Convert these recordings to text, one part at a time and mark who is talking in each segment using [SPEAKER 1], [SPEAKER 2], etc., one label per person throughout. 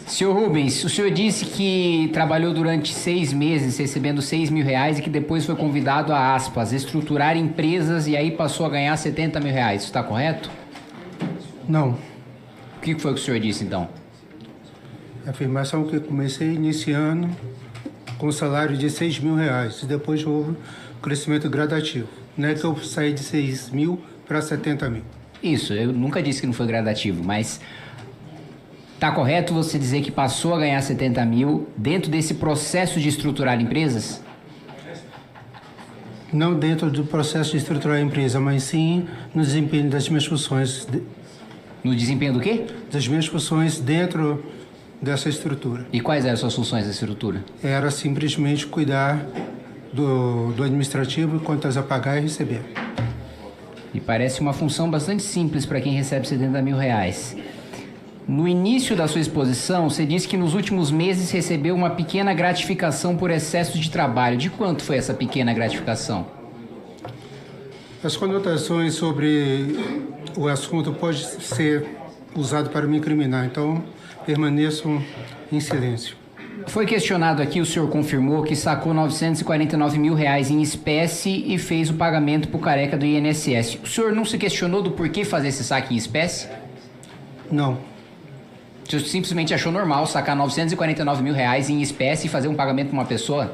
[SPEAKER 1] Senhor Rubens, o senhor disse que trabalhou durante 6 meses recebendo R$ 6.000 e que depois foi convidado a, aspas, estruturar empresas e aí passou a ganhar R$ 70.000. Isso está correto?
[SPEAKER 2] Não.
[SPEAKER 1] O que foi que o senhor disse, então?
[SPEAKER 2] A afirmação que eu comecei iniciando com salário de R$ 6.000 e depois houve um crescimento gradativo. Não é que eu saí de 6.000 para 70.000.
[SPEAKER 1] Isso, eu nunca disse que não foi gradativo, mas tá correto você dizer que passou a ganhar 70.000 dentro desse processo de estruturar empresas?
[SPEAKER 2] Não dentro do processo de estruturar a empresa, mas sim no desempenho das minhas funções.
[SPEAKER 1] No desempenho do quê?
[SPEAKER 2] Das minhas funções dentro dessa estrutura.
[SPEAKER 1] E quais eram as suas funções da estrutura?
[SPEAKER 2] Era simplesmente cuidar do administrativo, contas a pagar e receber.
[SPEAKER 1] E parece uma função bastante simples para quem recebe R$ 70.000. No início da sua exposição, você disse que nos últimos meses recebeu uma pequena gratificação por excesso de trabalho. De quanto foi essa pequena gratificação?
[SPEAKER 2] As conotações sobre o assunto podem ser usadas para me incriminar, então permaneço em silêncio.
[SPEAKER 1] Foi questionado aqui, o senhor confirmou que sacou R$ 949.000 em espécie e fez o pagamento para o careca do INSS. O senhor não se questionou do porquê fazer esse saque em espécie?
[SPEAKER 2] Não.
[SPEAKER 1] O senhor simplesmente achou normal sacar R$ 949.000 em espécie e fazer um pagamento para uma pessoa?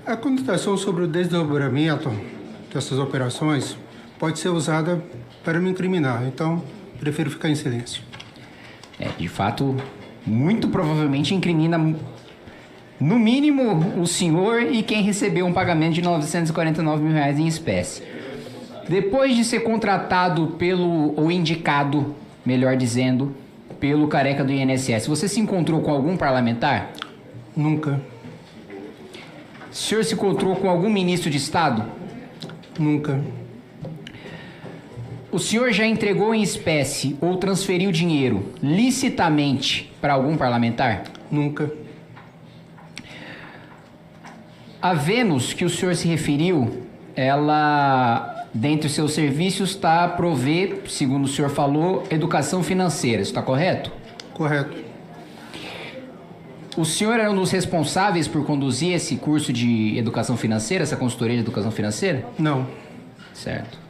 [SPEAKER 2] A conotação sobre o desdobramento dessas operações pode ser usada para me incriminar, então prefiro ficar em silêncio.
[SPEAKER 1] De fato, muito provavelmente incrimina, no mínimo, o senhor e quem recebeu um pagamento de R$ 949.000 em espécie. Depois de ser contratado ou indicado, melhor dizendo, pelo careca do INSS, você se encontrou com algum parlamentar?
[SPEAKER 2] Nunca.
[SPEAKER 1] O senhor se encontrou com algum ministro de Estado?
[SPEAKER 2] Nunca.
[SPEAKER 1] O senhor já entregou em espécie ou transferiu dinheiro licitamente para algum parlamentar?
[SPEAKER 2] Nunca.
[SPEAKER 1] A Vênus que o senhor se referiu, ela, dentre os seus serviços, está a prover, segundo o senhor falou, educação financeira. Isso está correto?
[SPEAKER 2] Correto.
[SPEAKER 1] O senhor era um dos responsáveis por conduzir esse curso de educação financeira, essa consultoria de educação financeira?
[SPEAKER 2] Não.
[SPEAKER 1] Certo.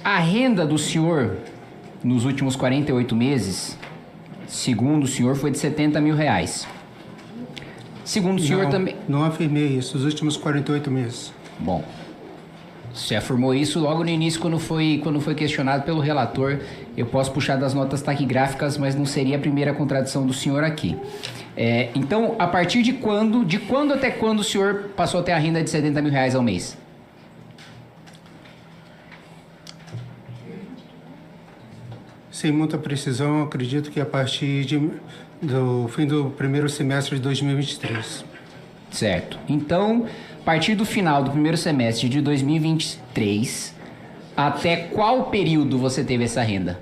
[SPEAKER 1] A renda do senhor nos últimos 48 meses, segundo o senhor, foi de R$ 70.000. Segundo o senhor também...
[SPEAKER 2] Não afirmei isso, os últimos 48 meses.
[SPEAKER 1] Bom, você afirmou isso logo no início, quando foi questionado pelo relator. Eu posso puxar das notas taquigráficas, mas não seria a primeira contradição do senhor aqui. Então, a partir de quando até quando o senhor passou a ter a renda de R$ 70.000 ao mês?
[SPEAKER 2] Sem muita precisão, acredito que a partir do fim do primeiro semestre de 2023.
[SPEAKER 1] Certo. Então, a partir do final do primeiro semestre de 2023, até qual período você teve essa renda?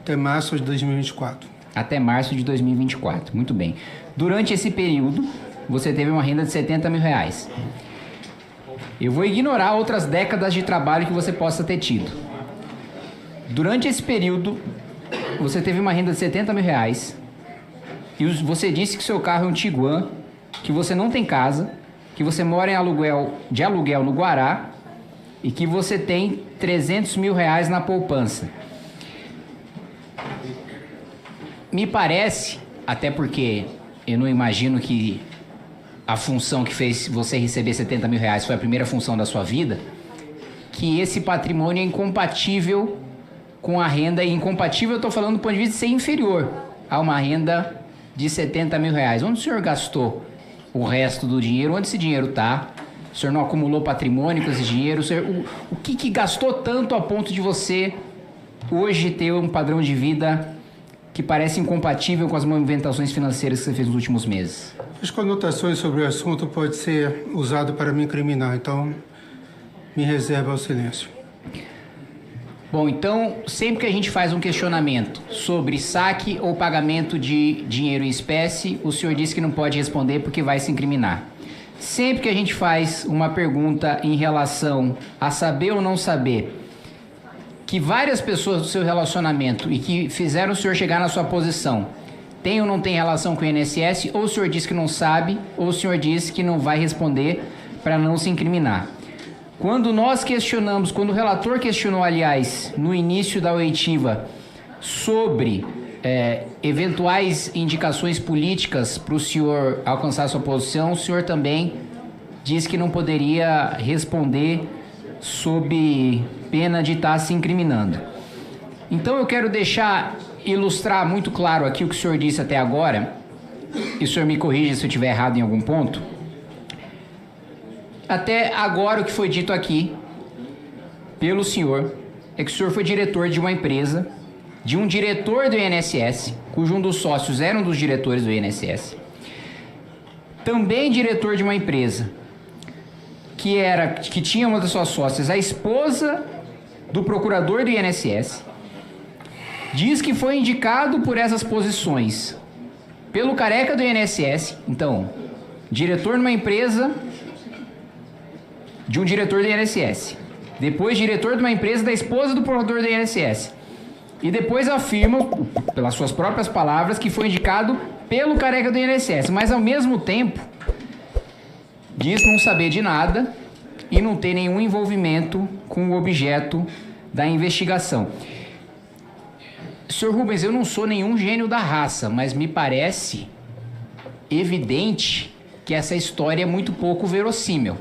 [SPEAKER 2] Até março de 2024.
[SPEAKER 1] Até março de 2024. Muito bem. Durante esse período, você teve uma renda de R$ 70.000. Eu vou ignorar outras décadas de trabalho que você possa ter tido. Durante esse período, você teve uma renda de R$ 70.000 e você disse que seu carro é um Tiguan, que você não tem casa, que você mora de aluguel no Guará e que você tem R$ 300.000 na poupança. Me parece, até porque eu não imagino que a função que fez você receber R$ 70.000 foi a primeira função da sua vida, que esse patrimônio é incompatível com a renda, e incompatível eu estou falando do ponto de vista de ser inferior a uma renda de R$ 70.000. Onde o senhor gastou o resto do dinheiro? Onde esse dinheiro está? O senhor não acumulou patrimônio com esse dinheiro? O que gastou tanto a ponto de você hoje ter um padrão de vida que parece incompatível com as movimentações financeiras que você fez nos últimos meses?
[SPEAKER 2] As conotações sobre o assunto podem ser usadas para me incriminar, então me reservo ao silêncio.
[SPEAKER 1] Bom, então, sempre que a gente faz um questionamento sobre saque ou pagamento de dinheiro em espécie, o senhor disse que não pode responder porque vai se incriminar. Sempre que a gente faz uma pergunta em relação a saber ou não saber que várias pessoas do seu relacionamento e que fizeram o senhor chegar na sua posição tem ou não tem relação com o INSS, ou o senhor diz que não sabe, ou o senhor diz que não vai responder para não se incriminar. Quando nós questionamos, quando o relator questionou, aliás, no início da oitiva, sobre eventuais indicações políticas para o senhor alcançar sua posição, o senhor também disse que não poderia responder sob pena de estar se incriminando. Então eu quero ilustrar muito claro aqui o que o senhor disse até agora, e o senhor me corrija se eu estiver errado em algum ponto. Até agora o que foi dito aqui pelo senhor é que o senhor foi diretor de uma empresa, de um diretor do INSS, cujo um dos sócios era um dos diretores do INSS, também diretor de uma empresa que tinha uma das suas sócias, a esposa do procurador do INSS, diz que foi indicado por essas posições pelo careca do INSS, então, diretor numa empresa de um diretor do INSS, depois diretor de uma empresa da esposa do procurador do INSS, e depois afirma, pelas suas próprias palavras, que foi indicado pelo careca do INSS, mas ao mesmo tempo diz não saber de nada e não ter nenhum envolvimento com o objeto da investigação. Sr. Rubens, eu não sou nenhum gênio da raça, mas me parece evidente que essa história é muito pouco verossímil.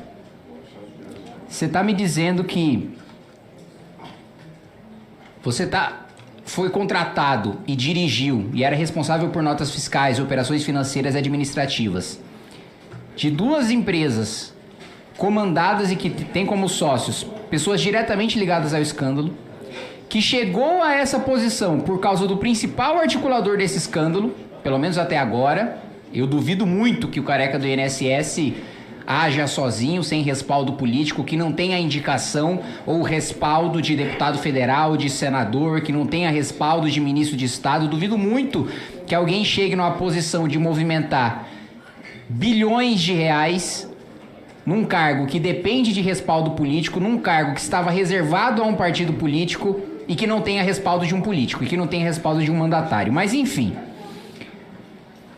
[SPEAKER 1] Você está me dizendo que você foi contratado e dirigiu e era responsável por notas fiscais, operações financeiras e administrativas de duas empresas comandadas e que tem como sócios pessoas diretamente ligadas ao escândalo, que chegou a essa posição por causa do principal articulador desse escândalo, pelo menos até agora. Eu duvido muito que o careca do INSS haja sozinho, sem respaldo político, que não tenha indicação ou respaldo de deputado federal, de senador, que não tenha respaldo de ministro de Estado. Eu duvido muito que alguém chegue numa posição de movimentar bilhões de reais num cargo que depende de respaldo político, num cargo que estava reservado a um partido político e que não tenha respaldo de um político, e que não tenha respaldo de um mandatário. Mas enfim,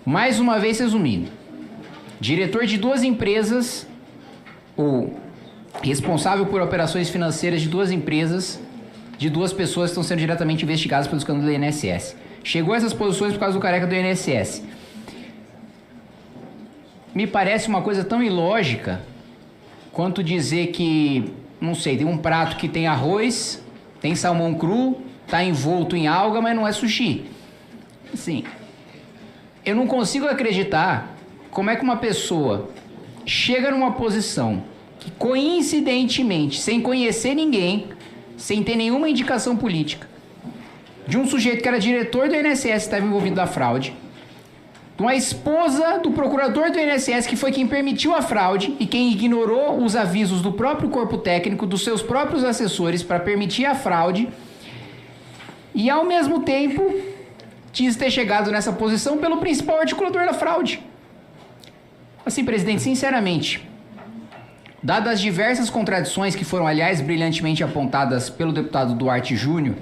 [SPEAKER 1] mais uma vez resumindo, diretor de duas empresas, ou responsável por operações financeiras de duas empresas, de duas pessoas que estão sendo diretamente investigadas pelo escândalo do INSS. Chegou a essas posições por causa do careca do INSS. Me parece uma coisa tão ilógica quanto dizer que, não sei, tem um prato que tem arroz, tem salmão cru, tá envolto em alga, mas não é sushi. Assim, eu não consigo acreditar como é que uma pessoa chega numa posição que, coincidentemente, sem conhecer ninguém, sem ter nenhuma indicação política, de um sujeito que era diretor do INSS e estava envolvido na fraude, de uma esposa do procurador do INSS, que foi quem permitiu a fraude e quem ignorou os avisos do próprio corpo técnico, dos seus próprios assessores para permitir a fraude, e ao mesmo tempo diz ter chegado nessa posição pelo principal articulador da fraude. Assim, presidente, sinceramente, dadas as diversas contradições que foram, aliás, brilhantemente apontadas pelo deputado Duarte Júnior,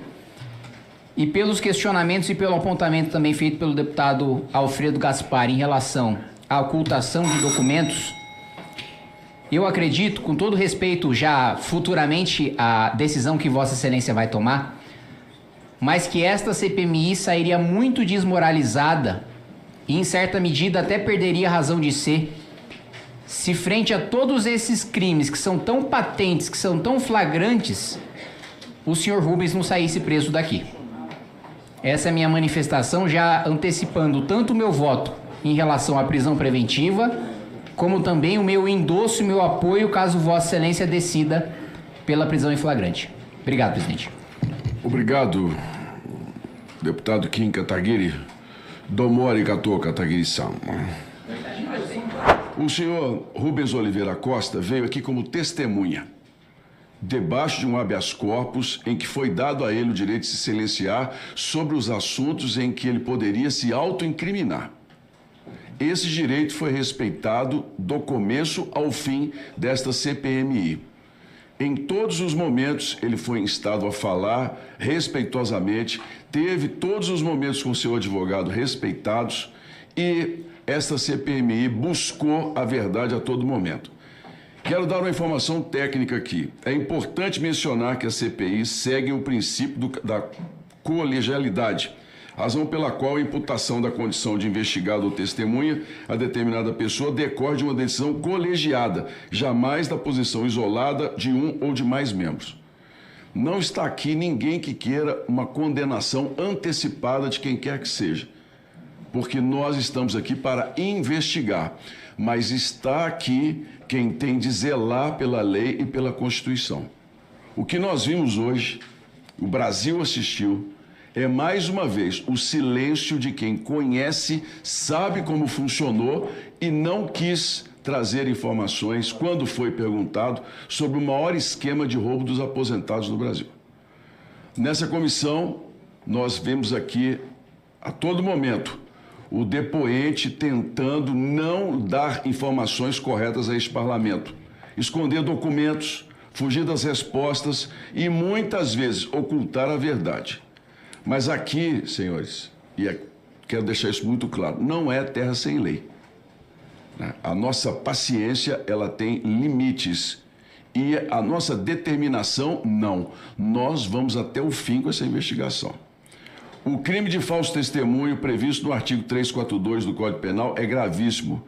[SPEAKER 1] e pelos questionamentos e pelo apontamento também feito pelo deputado Alfredo Gaspar em relação à ocultação de documentos, eu acredito, com todo respeito já futuramente à decisão que Vossa Excelência vai tomar, mas que esta CPMI sairia muito desmoralizada e, em certa medida, até perderia a razão de ser, se frente a todos esses crimes que são tão patentes, que são tão flagrantes, o senhor Rubens não saísse preso daqui. Essa é a minha manifestação, já antecipando tanto o meu voto em relação à prisão preventiva, como também o meu endosso e meu apoio caso Vossa Excelência decida pela prisão em flagrante. Obrigado, presidente.
[SPEAKER 3] Obrigado, deputado Kim Kataguiri. Domo arigatou, Kataguiri-san. O senhor Rubens Oliveira Costa veio aqui como testemunha, debaixo de um habeas corpus em que foi dado a ele o direito de se silenciar sobre os assuntos em que ele poderia se autoincriminar. Esse direito foi respeitado do começo ao fim desta CPMI. Em todos os momentos, ele foi instado a falar respeitosamente, teve todos os momentos com seu advogado respeitados e esta CPMI buscou a verdade a todo momento. Quero dar uma informação técnica aqui. É importante mencionar que a CPI segue o princípio da colegialidade, razão pela qual a imputação da condição de investigado ou testemunha a determinada pessoa decorre de uma decisão colegiada, jamais da posição isolada de um ou de mais membros. Não está aqui ninguém que queira uma condenação antecipada de quem quer que seja, porque nós estamos aqui para investigar, mas está aqui quem tem de zelar pela lei e pela Constituição. O que nós vimos hoje, o Brasil assistiu, é mais uma vez o silêncio de quem conhece, sabe como funcionou e não quis trazer informações quando foi perguntado sobre o maior esquema de roubo dos aposentados no Brasil. Nessa comissão, nós vemos aqui a todo momento o depoente tentando não dar informações corretas a este parlamento, esconder documentos, fugir das respostas e muitas vezes ocultar a verdade. Mas aqui, senhores, e quero deixar isso muito claro, não é terra sem lei. A nossa paciência, ela tem limites e a nossa determinação, não. Nós vamos até o fim com essa investigação. O crime de falso testemunho previsto no artigo 342 do Código Penal é gravíssimo.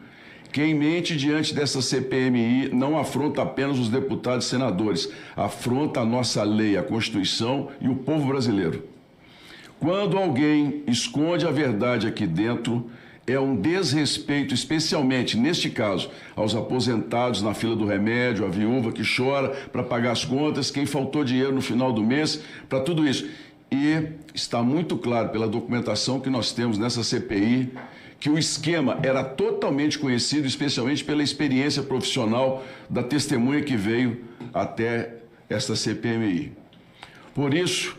[SPEAKER 3] Quem mente diante dessa CPMI não afronta apenas os deputados e senadores, afronta a nossa lei, a Constituição e o povo brasileiro. Quando alguém esconde a verdade aqui dentro, é um desrespeito, especialmente, neste caso, aos aposentados na fila do remédio, a viúva que chora para pagar as contas, quem faltou dinheiro no final do mês, para tudo isso. E está muito claro pela documentação que nós temos nessa CPI que o esquema era totalmente conhecido, especialmente pela experiência profissional da testemunha que veio até esta CPMI. Por isso,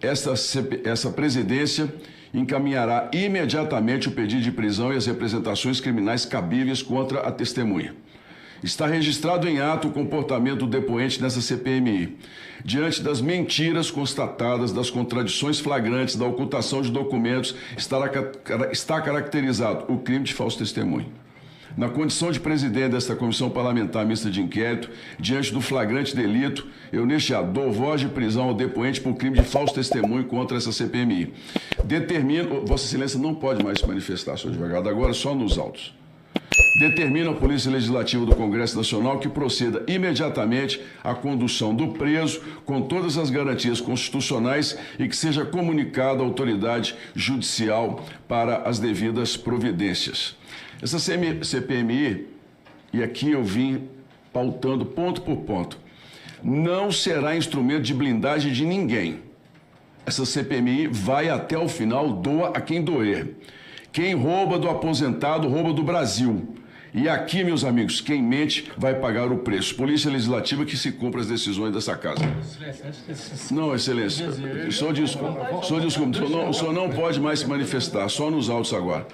[SPEAKER 3] essa presidência encaminhará imediatamente o pedido de prisão e as representações criminais cabíveis contra a testemunha. Está registrado em ato o comportamento do depoente nessa CPMI. Diante das mentiras constatadas, das contradições flagrantes, da ocultação de documentos, está caracterizado o crime de falso testemunho. Na condição de presidente desta comissão parlamentar mista de inquérito, diante do flagrante delito, eu neste ato dou voz de prisão ao depoente por crime de falso testemunho contra essa CPMI. Determino, Vossa Excelência não pode mais se manifestar, senhor advogado, agora só nos autos. Determina a Polícia Legislativa do Congresso Nacional que proceda imediatamente à condução do preso com todas as garantias constitucionais e que seja comunicado à autoridade judicial para as devidas providências. Essa CPMI, e aqui eu vim pautando ponto por ponto, não será instrumento de blindagem de ninguém. Essa CPMI vai até o final, doa a quem doer. Quem rouba do aposentado, rouba do Brasil. E aqui, meus amigos, quem mente vai pagar o preço. Polícia Legislativa que se cumpra as decisões dessa casa. Não, Excelência, só desculpa. O senhor não pode mais se manifestar, só nos autos agora.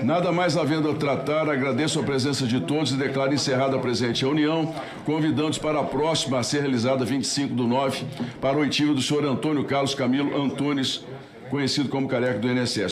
[SPEAKER 3] Nada mais havendo a tratar, agradeço a presença de todos e declaro encerrada a presente reunião, convidando-os para a próxima a ser realizada 25/9, para o oitiva do senhor Antônio Carlos Camilo Antunes, conhecido como Careca do INSS.